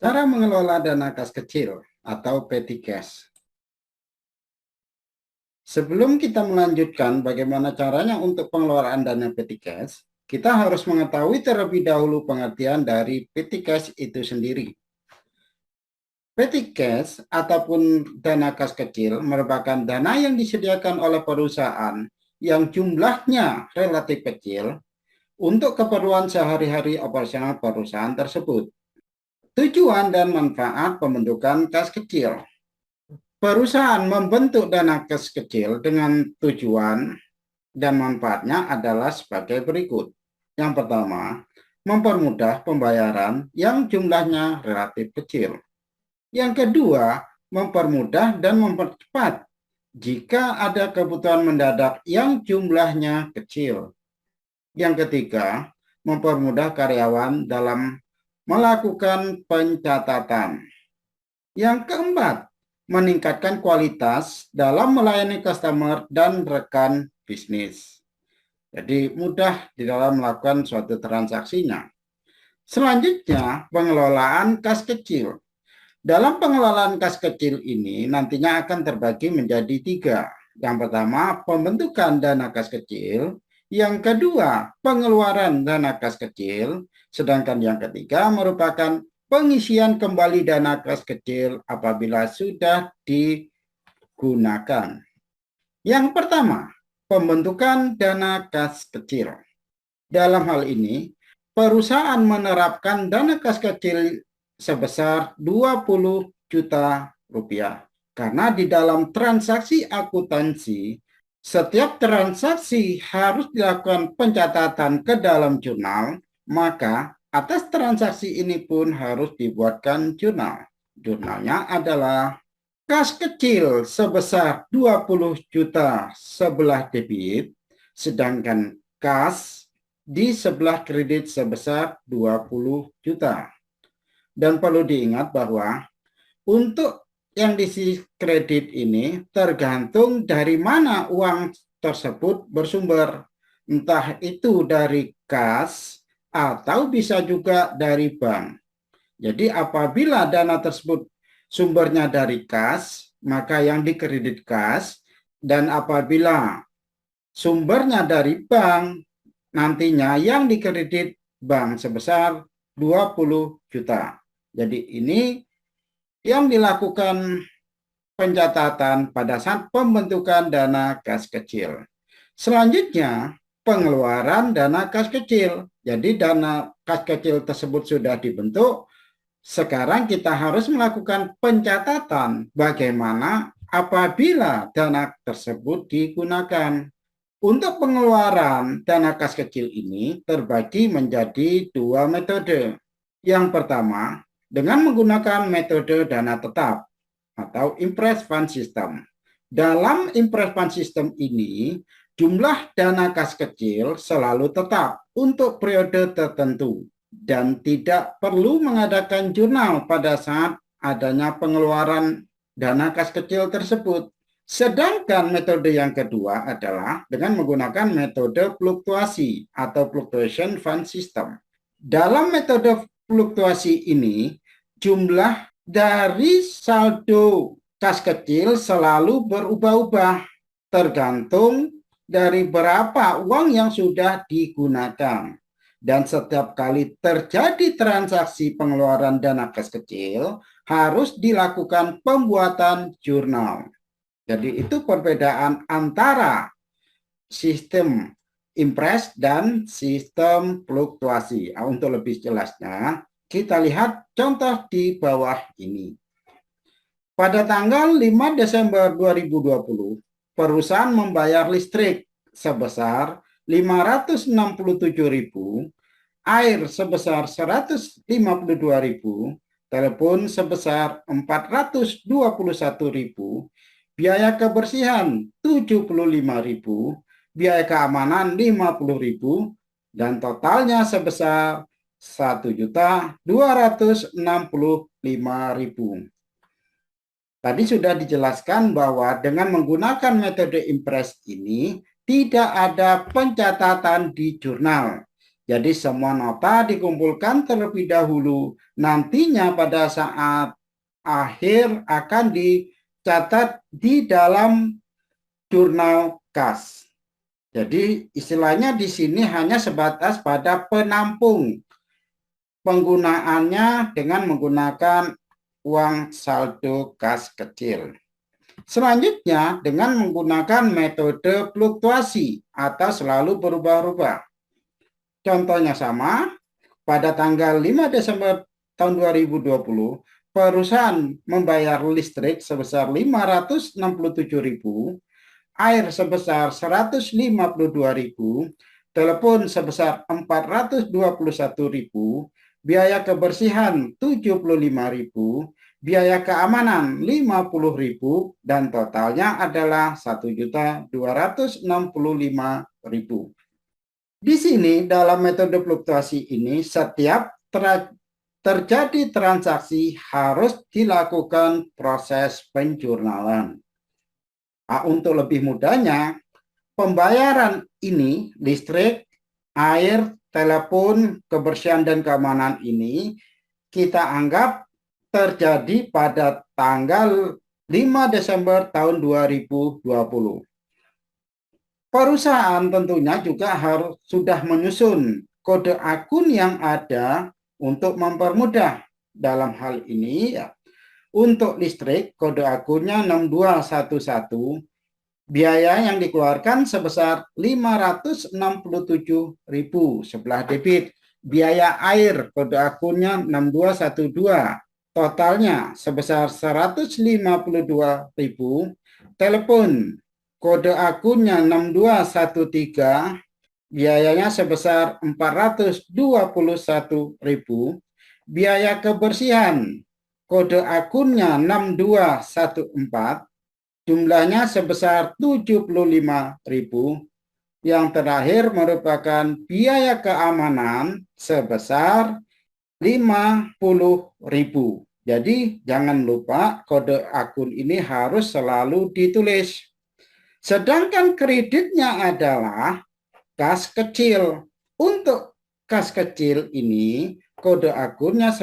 Cara mengelola dana kas kecil atau petty cash. Sebelum kita melanjutkan bagaimana caranya untuk pengelolaan dana petty cash, kita harus mengetahui terlebih dahulu pengertian dari petty cash itu sendiri. Petty cash ataupun dana kas kecil merupakan dana yang disediakan oleh perusahaan yang jumlahnya relatif kecil untuk keperluan sehari-hari operasional perusahaan tersebut. Tujuan dan manfaat pembentukan kas kecil. Perusahaan membentuk dana kas kecil dengan tujuan dan manfaatnya adalah sebagai berikut. Yang pertama, mempermudah pembayaran yang jumlahnya relatif kecil. Yang kedua, mempermudah dan mempercepat jika ada kebutuhan mendadak yang jumlahnya kecil. Yang ketiga, mempermudah karyawan dalam melakukan pencatatan. Yang keempat, meningkatkan kualitas dalam melayani customer dan rekan bisnis. Jadi mudah di dalam melakukan suatu transaksinya. Selanjutnya, pengelolaan kas kecil. Dalam pengelolaan kas kecil ini nantinya akan terbagi menjadi 3. Yang pertama, pembentukan dana kas kecil. Yang kedua, pengeluaran dana kas kecil. Sedangkan yang ketiga merupakan pengisian kembali dana kas kecil apabila sudah digunakan. Yang pertama, pembentukan dana kas kecil. Dalam hal ini, perusahaan menerapkan dana kas kecil sebesar 20 juta rupiah. Karena di dalam transaksi akuntansi, setiap transaksi harus dilakukan pencatatan ke dalam jurnal, maka atas transaksi ini pun harus dibuatkan jurnal. Jurnalnya adalah kas kecil sebesar 20 juta sebelah debit, sedangkan kas di sebelah kredit sebesar 20 juta. Dan perlu diingat bahwa untuk yang di sisi kredit ini tergantung dari mana uang tersebut bersumber. Entah itu dari kas atau bisa juga dari bank. Jadi apabila dana tersebut sumbernya dari kas, maka yang dikredit kas, dan apabila sumbernya dari bank, nantinya yang dikredit bank sebesar 20 juta. Jadi ini yang dilakukan pencatatan pada saat pembentukan dana kas kecil. Selanjutnya, pengeluaran dana kas kecil. Jadi dana kas kecil tersebut sudah dibentuk, sekarang kita harus melakukan pencatatan bagaimana apabila dana tersebut digunakan. Untuk pengeluaran dana kas kecil ini terbagi menjadi 2 metode. Yang pertama, dengan menggunakan metode dana tetap atau Impress Fund System. Dalam Impress Fund System ini, jumlah dana kas kecil selalu tetap untuk periode tertentu dan tidak perlu mengadakan jurnal pada saat adanya pengeluaran dana kas kecil tersebut. Sedangkan metode yang kedua adalah dengan menggunakan metode fluktuasi atau Fluctuation Fund System. Dalam metode fluktuasi ini, jumlah dari saldo kas kecil selalu berubah-ubah tergantung dari berapa uang yang sudah digunakan. Dan setiap kali terjadi transaksi pengeluaran dana kas kecil, harus dilakukan pembuatan jurnal. Jadi itu perbedaan antara sistem Impress dan sistem fluktuasi. Untuk lebih jelasnya, kita lihat contoh di bawah ini. Pada tanggal 5 Desember 2020, perusahaan membayar listrik sebesar 567.000, air sebesar 152.000, telepon sebesar 421.000, biaya kebersihan 75.000, biaya keamanan 50.000, dan totalnya sebesar 1.265.000. Tadi sudah dijelaskan bahwa dengan menggunakan metode Impress ini tidak ada pencatatan di jurnal. Jadi semua nota dikumpulkan terlebih dahulu. Nantinya pada saat akhir akan dicatat di dalam jurnal kas. Jadi istilahnya di sini hanya sebatas pada penampung. Penggunaannya dengan menggunakan uang saldo kas kecil. Selanjutnya dengan menggunakan metode fluktuasi atau selalu berubah-ubah. Contohnya sama, pada tanggal 5 Desember tahun 2020, perusahaan membayar listrik sebesar 567.000, air sebesar 152.000, telepon sebesar 421.000, biaya kebersihan 75.000, biaya keamanan 50.000, dan totalnya adalah 1.265.000. Di sini dalam metode fluktuasi ini setiap terjadi transaksi harus dilakukan proses penjurnalan. Untuk lebih mudahnya, pembayaran ini listrik, air, telepon, kebersihan dan keamanan ini kita anggap terjadi pada tanggal 5 Desember tahun 2020. Perusahaan tentunya juga harus sudah menyusun kode akun yang ada untuk mempermudah. Dalam hal ini ya, untuk listrik kode akunnya 6211, biaya yang dikeluarkan sebesar 567.000 sebelah debit. Biaya air kode akunnya 6212, totalnya sebesar 152.000. Telepon kode akunnya 6213, biayanya sebesar 421.000. Biaya kebersihan kode akunnya 6214, jumlahnya sebesar 75.000. Yang terakhir merupakan biaya keamanan sebesar 50.000. Jadi jangan lupa kode akun ini harus selalu ditulis. Sedangkan kreditnya adalah kas kecil. Untuk kas kecil ini kode akunnya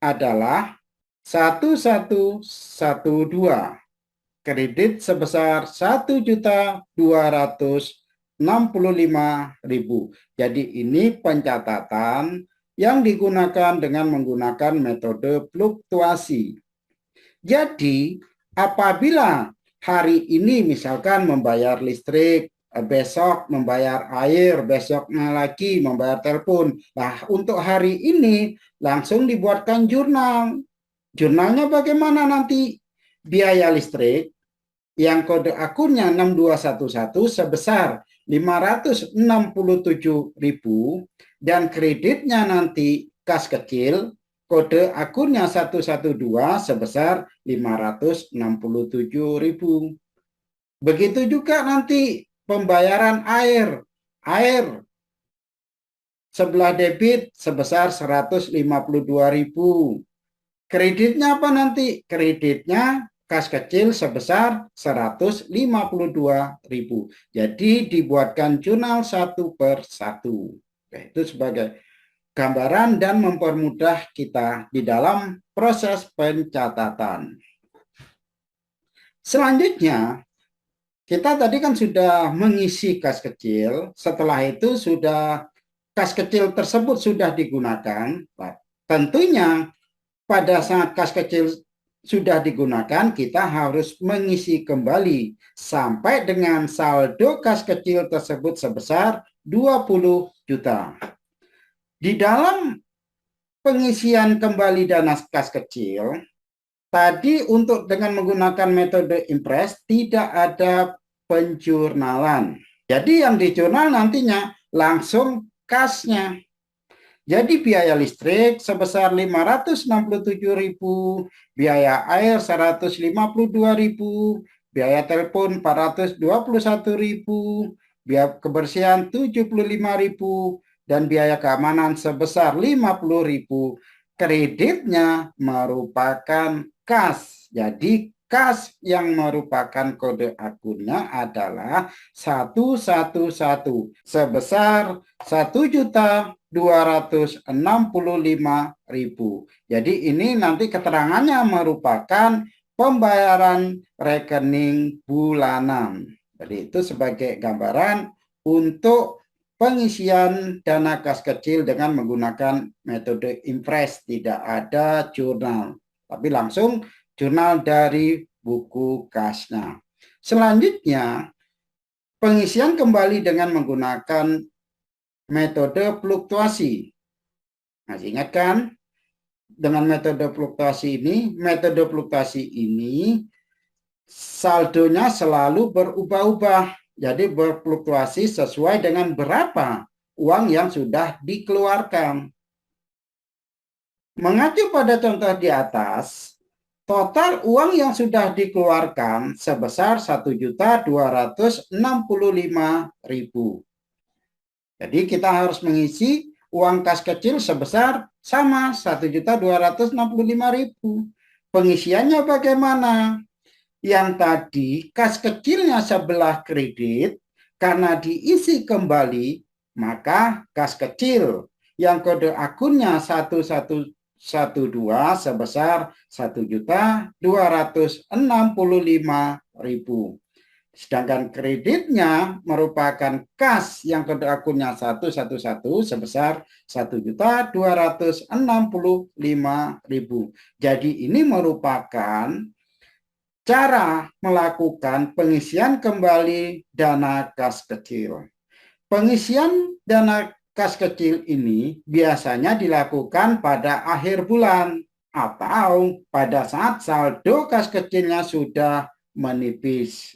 adalah 1112. Kredit sebesar 1.265.000. Jadi ini pencatatan yang digunakan dengan menggunakan metode fluktuasi. Jadi apabila hari ini misalkan membayar listrik, besok membayar air, besoknya lagi membayar telepon. Nah, untuk hari ini langsung dibuatkan jurnal. Jurnalnya bagaimana nanti? Biaya listrik yang kode akunnya 6211 sebesar 567.000 dan kreditnya nanti kas kecil kode akunnya 112 sebesar 567.000. Begitu juga nanti pembayaran air. Air sebelah debit sebesar 152.000. Kreditnya apa nanti? Kreditnya kas kecil sebesar 152.000. Jadi dibuatkan jurnal satu per satu. Itu sebagai gambaran dan mempermudah kita di dalam proses pencatatan. Selanjutnya, kita tadi kan sudah mengisi kas kecil, setelah itu kas kecil tersebut sudah digunakan. Tentunya pada saat kas kecil sudah digunakan, kita harus mengisi kembali sampai dengan saldo kas kecil tersebut sebesar 20 juta. Di dalam pengisian kembali dana kas kecil, tadi untuk dengan menggunakan metode impres tidak ada penjurnalan. Jadi yang dijurnal nantinya langsung kasnya. Jadi biaya listrik sebesar 567.000, biaya air 152.000, biaya telepon 421.000, biaya kebersihan 75.000, dan biaya keamanan sebesar 50.000. Kreditnya merupakan kas. Jadi kas yang merupakan kode akunnya adalah 111 sebesar 1.265.000. 265.000. Jadi ini nanti keterangannya merupakan pembayaran rekening bulanan. Jadi itu sebagai gambaran untuk pengisian dana kas kecil dengan menggunakan metode impres, tidak ada jurnal, tapi langsung jurnal dari buku kasnya. Selanjutnya, pengisian kembali dengan menggunakan metode fluktuasi. Masih ingat kan? Dengan metode fluktuasi ini saldonya selalu berubah-ubah. Jadi berfluktuasi sesuai dengan berapa uang yang sudah dikeluarkan. Mengacu pada contoh di atas, total uang yang sudah dikeluarkan sebesar 1.265.000. Jadi kita harus mengisi uang kas kecil sebesar sama 1.265.000. Pengisiannya bagaimana? Yang tadi kas kecilnya sebelah kredit, karena diisi kembali, maka kas kecil yang kode akunnya 1112 sebesar 1.265.000. Sedangkan kreditnya merupakan kas yang kode akunnya 111 sebesar 1.265.000. Jadi ini merupakan cara melakukan pengisian kembali dana kas kecil. Pengisian dana kas kecil ini biasanya dilakukan pada akhir bulan atau pada saat saldo kas kecilnya sudah menipis.